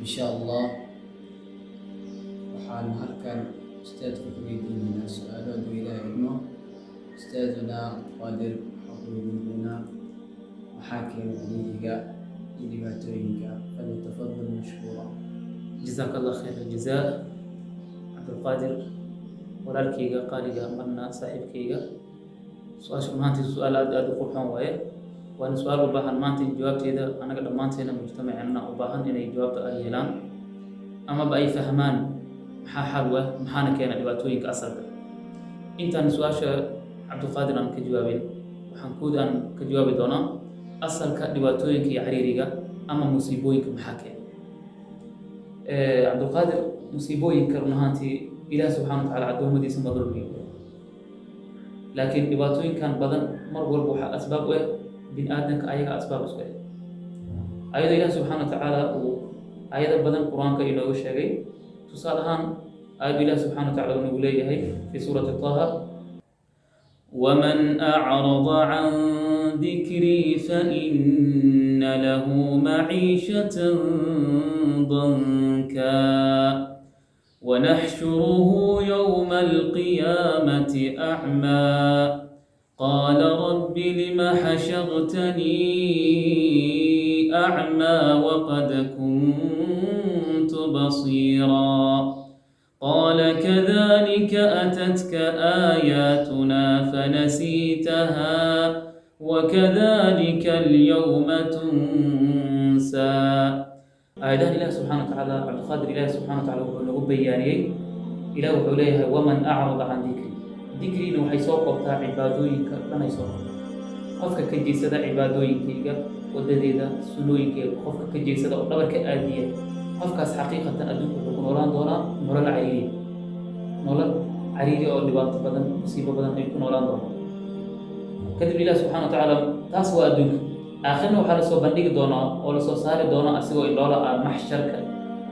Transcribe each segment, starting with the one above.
إن شاء الله waxaan halkan ustaadka ku weydiinaynaa su-aalo hadduu ilaahay idmo. Ustaaduna qaadir waxaan ku weydiinaynaa maxaa keena ciriiriga iyo dhibaatooyinka. falyatafadal mashkuura. جزاك الله خير الجزاء عبد القادر walaalkayga qaaliga marna saaxiibkayga. su-aasha maanta su-aal aad u qurxoon waaye, waana su-aal u baahan maanta jawaabteeda anaga dhammaanteena mujtamaceena u baahan inay jawaabta ay helaan amaba ay fahmaan maxaa xal ah, maxaana keena dhibaatooyinka asalka. intaan su-aasha cabdulqaadir aan ka jawaabin waxaan guud aan ka jawaabi doonaa asalka dhibaatooyinka iyo ciriiriga ama musiibooyinka maxaa keena. cabdulqaadir, musiibooyinka run ahaantii ilaah subxaana wa tacaala addoommadiisa ma dulmiyo, laakiin dhibaatooyinkan badan mar walba waxaa asbaab u ah bin aadamka ayaga asbaab isku ah. ayadoo ilaah subxaana wa tacaala uu ayado badan qur-aanka inoogu sheegay. tusaale ahaan aayaddu ilaah subxaana wa tacaala uu nagu leeyahay fi suurati taha: waman acrada can dikrii faina lahu maciishatan danka ونحشره يوم القيامة أعمى قال رب لم حشرتني أعمى وقد كنت بصيرا قال كذلك أتتك آياتنا فنسيتها وكذلك اليوم تنسى. آيات الله سبحانه وتعالى عبد القادر الله سبحانه وتعالى وحو بيانيي إله وحو ليها ومن أعرض عن ذكري وحي سوق وقتها عبادوينك لنا يسوق قفك كجيسد عبادوينك ودديدا سلوينك قفك كجيسد وقبرك آدية قفك حقيقة أدوك نوران دونا نوران عريري نوران عريري أو لباط بدن مصيبة بدن يكون نوران دونا كتب الله سبحانه وتعالى تاسوا أدوك آخرنا waxaa lasoo bandhigi doonaa oo lasoo saari doonaa asigoo indhoola ah maxsharka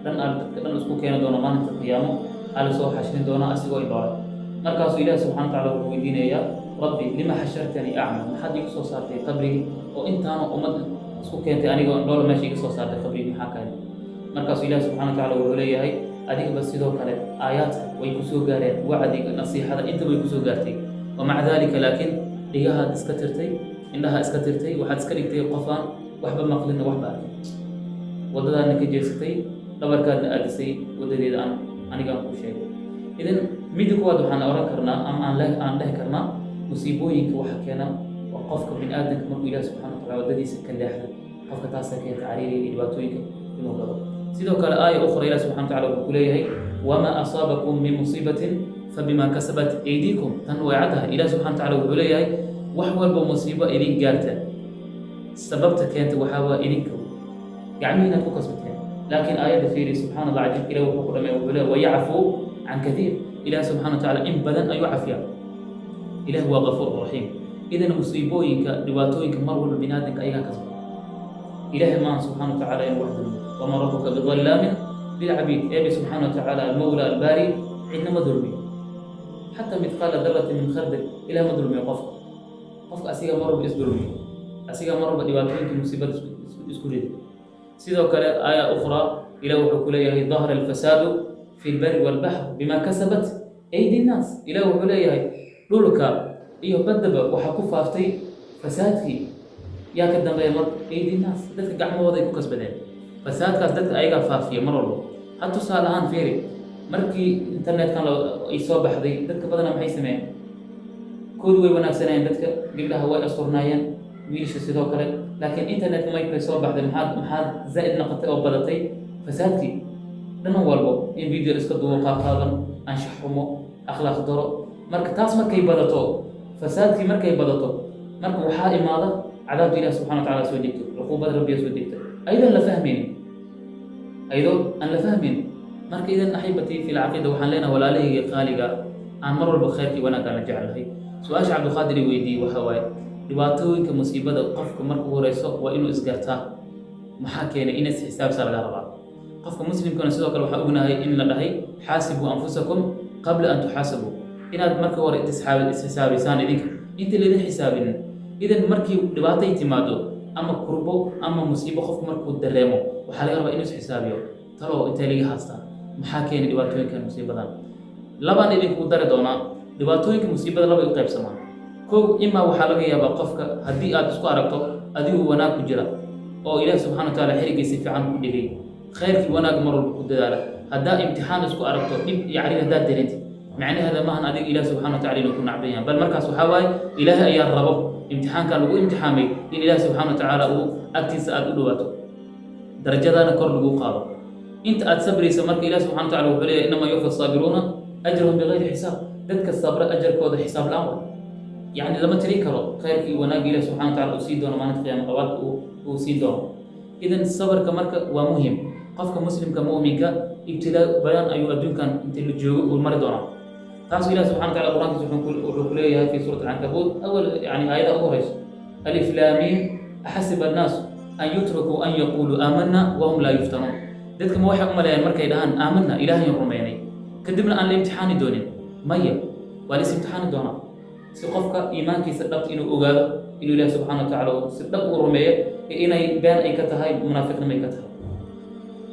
dhan dadka dhan isku keeni doona maalinta qiyaamo aa lasoo xashrin doonaa asigoo indhoola. markaasuu ilaah subxana wa tacaala wuxuu weydiinayaa rabbi lima xashartanii acma, maxaad iga soo saartay qabrigi oo intaana ummad isku keentay anigoo indhoola meesha iga soo saartay qabrigi maxaa kale. markaasuu ilaah subxana wa tacaala wuxuu leeyahay adigaba sidoo kale aayaadka way kusoo gaareen, wacdiga nasiixada intaba way kusoo gaartay. wamaca dalika laakiin dhigahaad iska tirtay, indhaha iska tirtay, waxaad iska dhigtay qofaan waxba maqlina waxba arkin, wadadaadna ka jeesatay, dhabarkaadna aadisay wadadeeda anigaan kuu sheegay. idan midda kuwaad waxaan oran karnaa ama aan dhehi karnaa musiibooyinka waxa keena waa qofka bin aadamka markuu ilaah subxana wa taala wadadiisa ka leexda, qofka taasaa keenta cariiriga iyo dhibaatooyinka inuu galo. sidoo kale aaya ukhra ilaah subxana wa taala wuxuu ku leeyahay wamaa asaabakum min musiibatin fabima kasabat aydiikum. tan way caddahay. ilaah subxana wa taala wuxuu leeyahay wax walba musiibo idin gaarta sababta keenta waxaa waa idinka gacmihiinaad ku kasbateen. laakiin aayadda fiiri subxana allah cajiib, ilah wuxuu ku dhamay wuxuu leeyahay wayacfuu can katiir. ilaah subxana wa tacaala in badan ayuu cafiyaa. ilah waa gafuur raxiim. idan musiibooyinka dhibaatooyinka mar walba binaadamka ayagaa kasba. ilahay maaha subxana wa tacaala inuu wax dulmiyo. wamaa rabbuka bidallaamin lilcabiid. eebe subxana wa tacaala almawla albaari cidna ma dulmiyo. xataa midqaala darati min khardal ilah ma dulmiyo qofka asiga mar walba isdulmiyo, asiga mar walba dhibaatooyinka musiibada isku rida. sidoo kale aaya ukhra ilah wuxuu ku leeyahay dahara alfasaadu fi lbari walbaxr bima kasabat aydi nnaas. ilah wuxuu leeyahay dhulka iyo baddaba waxaa ku faaftay fasaadkii yaa ka dambeeya mar aydi nnaas, dadka gacmahooda ay ku kasbadeen. fasaadkaas dadka ayagaa faafiya mar walba. had tusaale ahaan fiiri, markii internetkan ay soo baxday dadka badana maxay sameeyeen? kood way wanaagsanayeen, dadka gabdhaha way asturnaayeen, wiilasha sidoo kale. laakiin internetka markay soo baxday maxaad zaa'id noqotay oo badatay fasaadkii dhan walbo, in video iska duubo qaaqaadan, anshax xumo, akhlaaq daro. marka taas markay badato, fasaadkii markay badato, marka waxaa imaada cadaabta ilaah subxana wa tacaala soo degto, cuquubada rabbiga soo degta ayadoo aan la fahmaynin. marka idan axibatii fi lcaqiida waxaan leenahay walaalahayga qaaliga aan mar walba khayrkii wanaaggaan la jeclahay. su-aasha cabdulqaadir i weydiiyey waxa waaye dhibaatooyinka musiibada qofka markuu horeyso waa inuu isgartaa maxaa keenay in isxisaabsa laga rabaa. qofka muslimkana sidoo kale waxaa ognahay in la dhahay xaasibuu anfusakum qabla an tuxaasabuu, inaad marka hore isxisaabiysaan idinka inta laydin xisaabinin. idan markii dhibaatay timaado ama kurbo ama musiibo qofku markuu dareemo waxaa laga rabaa inuu isxisaabiyo. talo intee laga haastaa maxaa keenay dhibaatooyinkan musiibadan labaan idinku dari doonaa dhibaatooyinka musiibada laba u qaybsamaan kow imaa waxaa laga yaabaa qofka haddii aad isku aragto adigu wanaag ku jira oo ilaahi subxana wataala xirigiisa fiican ku dhigay khayrkii wanaag mar walba ku dadaala haddaa imtixaan isku aragto dhib iyo cariir haddaad dareentid macnaheeda maahan adiga ilaahi subxana wataala inuu ku nacban yahay bal markaas waxaa waaye ilaahay ayaa rabo imtixaankan lagu imtixaamay in ilaahi subxana watacaala uu agtiisa aad u dhawaato darajadaana kor lagu qaado inta aad sabraysa marka ilaahi subxana wataala wuxuu leeyahay innamaa yuwaffa saabiruuna ajrahum bigayri xisaab dadka sabra ajarkooda xisaab la-aan wa يعني لما تري كرو خير في وناجي الله سبحانه وتعالى أسيد ولا ما نتقيم قوات وأسيد إذا الصبر كمرك ومهم قف كمسلم كمؤمن ابتلاء بيان أيها الدين كان الجوع والمرضى تعصي الله سبحانه وتعالى القرآن سبحانه وتعالى في سورة العنكبوت أول يعني آية أول رئيس ألف لام ميم أحسب الناس أن يتركوا أن يقولوا آمنا وهم لا يفتنون ذلك ما واحد أملا المركة الآن آمنا إلهي الروماني كدبنا أن الامتحان الدنيا مية وليس امتحان الدنيا si qofka iimaankiisa dhabta inuu ogaado inuu ilaahi subxaana watacaala si dhab u rumeeyo inay been ay ka tahay munaafiqnimo ay ka tahay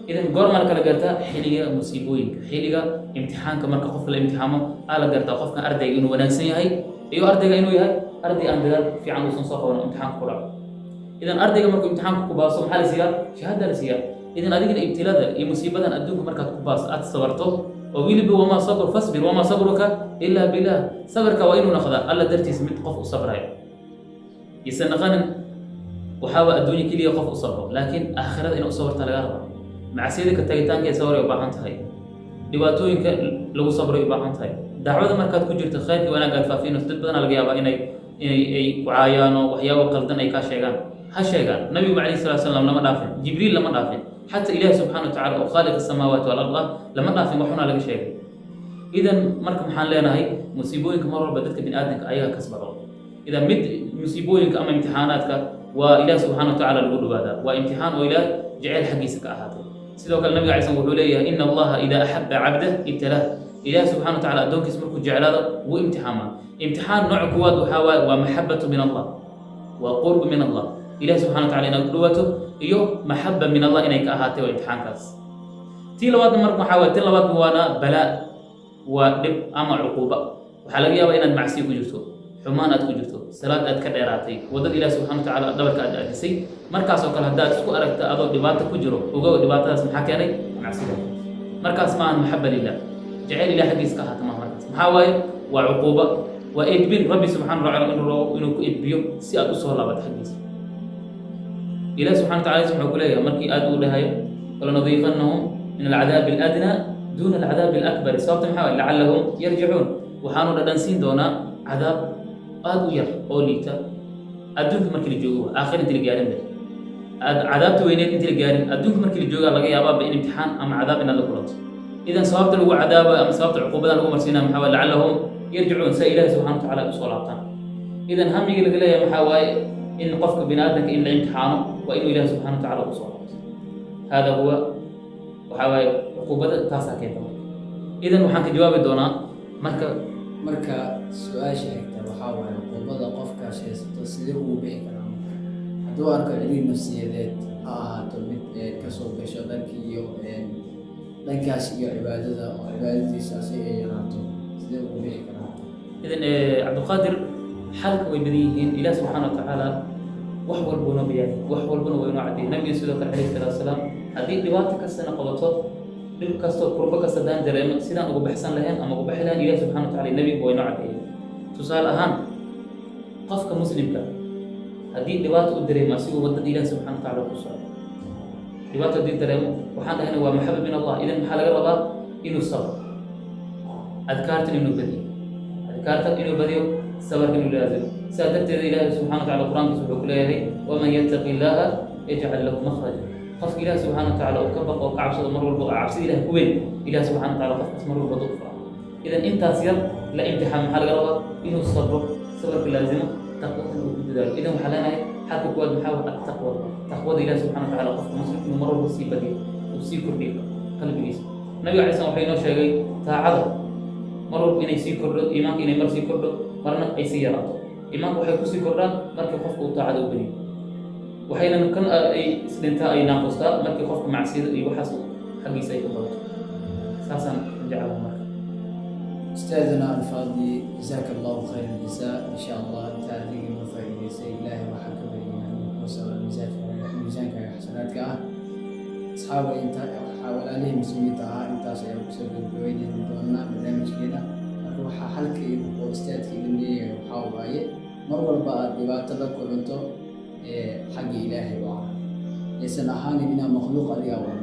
idan goormaa kala gartaa xilliga musiibooyinka xilliga imtixaanka marka qofka la imtixaamo aa la gartaa qofka ardayga inuu wanaagsan yahay iyo ardayga inuu yahay arday aan dadaal fiican uusan soo qaban imtixaanka ku dhaco idan ardayga markuu imtixaanka ku baaso maxaa la siiyaa shahaada la siiyaa idan adigana ibtilada iyo musiibadan adduunka markaad ku baaso aad sabarto وويلي وما صبر فاصبر وما صبرك إلا بالله صبرك وإنه نخذ الله درتي سمت قف صبره يسنغن وحاول الدنيا كلها قف صبره لكن آخرة إنه صبرت على غرض مع سيدك التايتان كي صبر يباحنت هاي dhibaatooyinka lagu sabro ay baahan tahay dacwada markaad ku jirto khayrkii wanaag aad faafiino dad badan laga yaabaa inay ku caayaan oo waxyaabo qaldan ay ka sheegaan ha sheegaan nabigu calayhi salaatu wasalaam lama dhaafin jibriil lama dhaafin حتى إله سبحانه وتعالى وخالق السماوات والأرض لما نافي وحنا لك شيء إذا مركم حال لنا هاي مصيبوينك مرة بدتك بن آدمك أيها كسبه إذا مد مصيبوينك أما امتحاناتك وإله سبحانه وتعالى الغلو هذا وامتحان وإله جعل حقيسك أهاته سيدو قال النبي عليه الصلاة والسلام إن الله إذا أحب عبده ابتلاه إله سبحانه وتعالى أدونك اسمك جعل هذا وامتحانا امتحان نوع قوات وحاوى ومحبة من الله وقرب من الله إله سبحانه وتعالى إنه قلوته iyo maxaba min Allah inay ka ahaatay oo imtixaankaas tii labaad marka waxa tii labaad waana balaa waa dib ama cuquba waxa laga yaabaa inaad macsi ku jirto xumaan aad ku jirto salaad aad ka dheeraatay wadada Ilaahay subhanahu wa ta'ala dhabarka aad aadisay markaas oo kale hadaad isku aragto adoo dhibaato ku jiro ogow dhibaatadaas maxaa keenay macsiga markaas ma aan maxaba lillah jacayl Ilaahay xaqiiska ahaatay markaas maxaa waaye waa cuquba waa idbin rabbi subhanahu wa ta'ala inuu ku idbiyo si aad u soo laabato xaqiiska إله سبحانه وتعالى يسمع كلها مركي أدو لها ولنضيقنهم من العذاب الأدنى دون العذاب الأكبر سوف محاول لعلهم يرجعون وحانوا لدنسين دونا عذاب أدو ير أوليتا أدونك مركي الجوغة آخر انت لقارن ده عذاب توينيت انت لقارن أدونك مركي الجوغة لقى يا باب بإن امتحان أم عذاب إن الأقرات إذا صوابت له عذاب أم صوابت عقوبة له مرسينا محاول لعلهم يرجعون سإله سبحانه وتعالى بصلاة إذا هم يقول لك يا محاول إن قفك بنادك إلا امتحانه وإنه إله سبحانه وتعالى وصوله هذا هو وحاول عقوبة تاسع كيف إذا وحنك جواب الدونا مركا سؤال شيء وحاول عقوبة قفك شيء تصدق به كلام دوارك العلم نفسية ذات تلمت كسر كشغلك يو لنكاش يو عبادة أو عبادة أساسية يناتو تصدق به كلام إذا عبد القادر حالك ويبديهن إله سبحانه وتعالى وحول بنا بياني وحول بنا وينو عدي النبي صلى الله عليه وسلم هذه دواتك السنة قبطه للكسر قربك سدان درهم سيدان أبو بحسن لهن أما أبو بحلان إله سبحانه وتعالى النبي وينو عدي تسأل أهم قفك مسلم كان هذه دوات الدرهم أسيو ودد إله سبحانه وتعالى قصر دوات الدرهم وحان هنا ومحبة من الله إذا محل قربا إنه الصبر أذكرت إنه بدي أذكرت إنه بدي صبر إنه لازم سأدرت إله سبحانه وتعالى القرآن سبحانه وتعالى ومن يتق الله يجعل له مخرجا خف إله سبحانه وتعالى وكبق وكعبس المر والبقع عبس إله كوين إله سبحانه وتعالى خف اسمر والبقع إذا أنت سير لا امتحان محل قربا إنه الصبر صبر لازم تقوى الجدال إذا محلنا حتى قواد محاول تقوى إله سبحانه وتعالى خف مسلم إنه مر والسيبة دي وسيكر بيك قلب الإسم النبي عليه الصلاة والسلام شيء تعالى مر إنه سيكر إيمانك إنه مر سيكر مرنا أي سيارات إيمانك waxay ku sii kordhaan markii qofku uu taacado u bari waxayna kan ay isdinta ay naaqosta markii qofku macsiyada iyo waxaas xaggiisa ay u badato saasaan jeclaha marka أستاذنا الفاضل جزاك الله خير الجزاء إن شاء الله تعالى وفائدة إلهي وحكم وصل ميزانك حسناتك أصحاب أنت حاول عليه مسلمين أنت سيبصر الجويد من دوننا برنامج كده أروح حلقة وأستاذ كلمني وحاول عليه مرة بعد دبعت لك كلنتو حق إلهي وعلا ليس أهاني من مخلوق اليوم